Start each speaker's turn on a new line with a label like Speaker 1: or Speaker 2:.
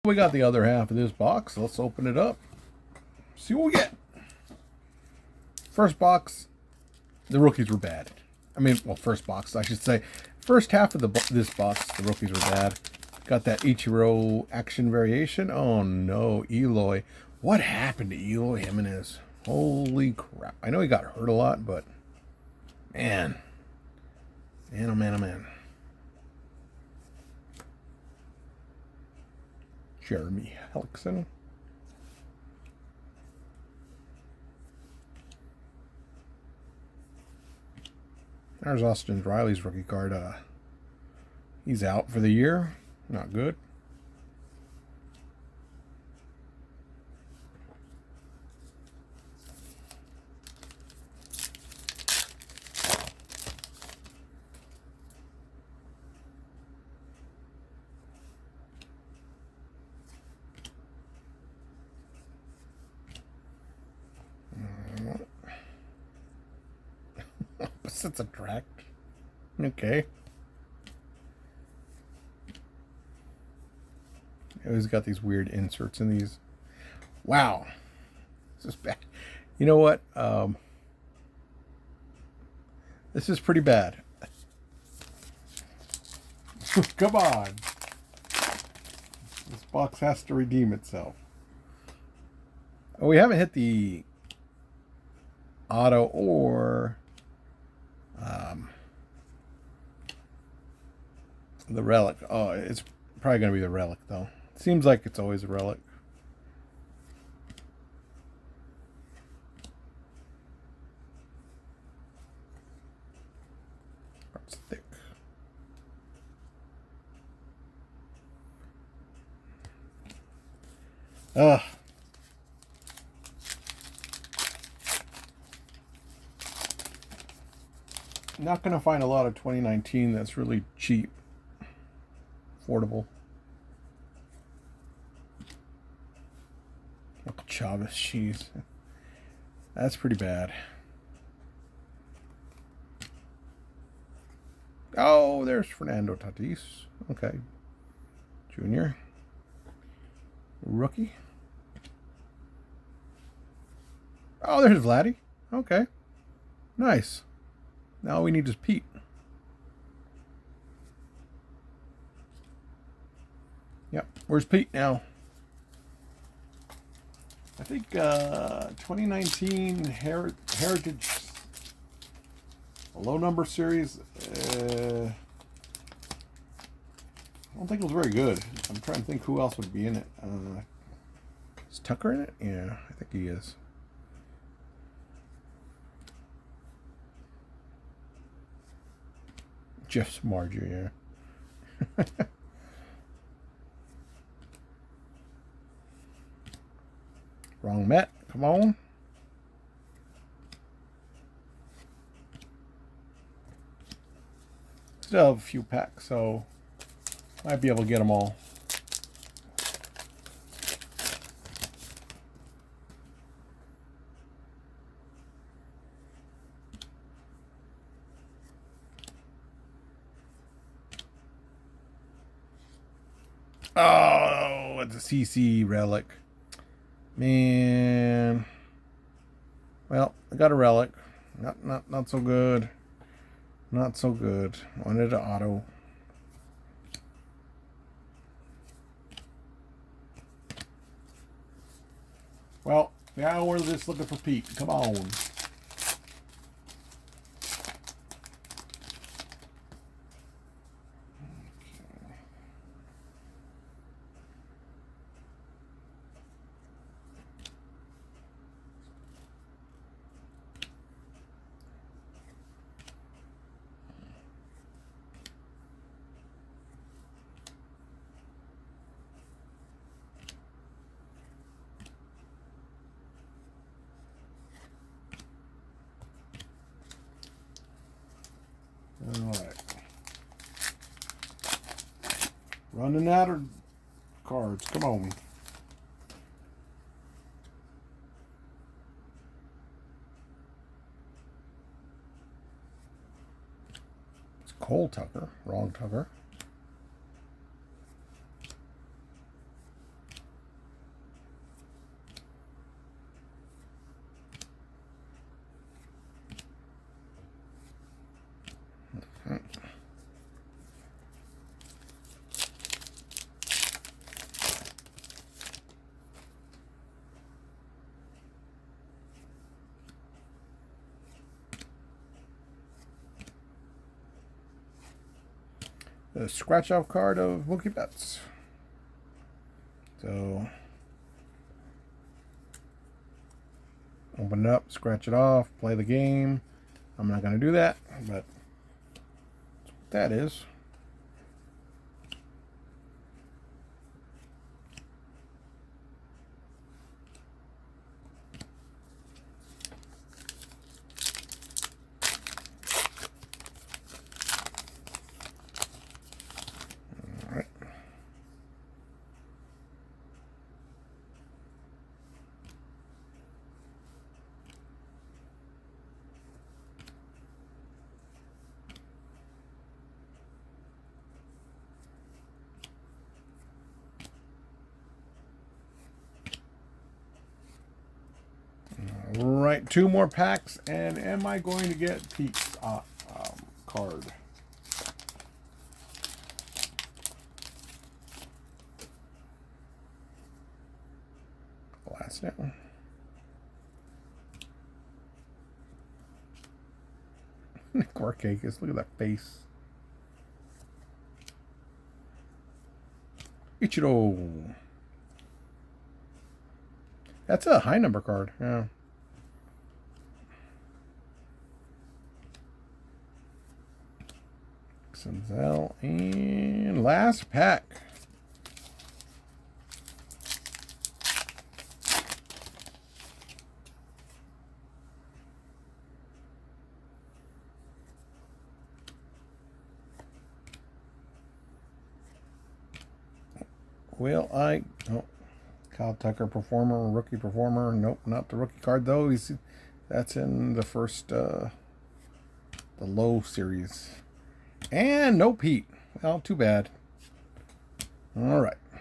Speaker 1: We got the other half of this box. Let's open it up. See what we get. First box, the rookies were bad. I mean, well, first box, I should say. First half of this box, the rookies were bad. Got that Ichiro action variation. Oh no, Eloy. What happened to Eloy Jimenez? Holy crap. I know he got hurt a lot, but man. Man, oh man, oh man. Jeremy Hellickson. There's Austin Riley's rookie card. He's out for the year. Not good. Opposites attract. Okay. Always got these weird inserts in these. Wow. This is bad. You know what? This is pretty bad. Come on. This box has to redeem itself. Oh, we haven't hit the auto or the relic. Oh, it's probably going to be the relic, though. Seems like it's always a relic. It's thick. Ugh. Not going to find a lot of 2019 that's really cheap. Affordable. Uncle Chavez, jeez. That's pretty bad. Oh, there's Fernando Tatis. Okay. Junior. Rookie. Oh, there's Vladdy. Okay. Nice. Now we need is Pete. Yep. Where's Pete now? I think 2019 Heritage low number series. I don't think it was very good. I'm trying to think who else would be in it. Is Tucker in it? Yeah, I think he is. Jeff Marger, yeah. Wrong Met. Come on. Still have a few packs, so might be able to get them all. Oh, it's a CC relic. Man. Well, I got a relic. Not so good. Not so good. Wanted an auto. Well, now we're just looking for Pete. Come on. All right. Running out of cards. Come on. It's Cole Tucker. Wrong Tucker. The scratch off card of Mookie Betts. So open it up, scratch it off, play the game. I'm not going to do that, but that's what that is. Right, 2 more packs, and am I going to get Pete's card? Last now. Gorkakis, look at that face. Ichiro. That's a high number card, yeah. Senzel, and last pack. Will I? Oh, Kyle Tucker, performer, rookie performer. Nope, not the rookie card though. That's in the first, the low series. And no Pete. Well, too bad. All right.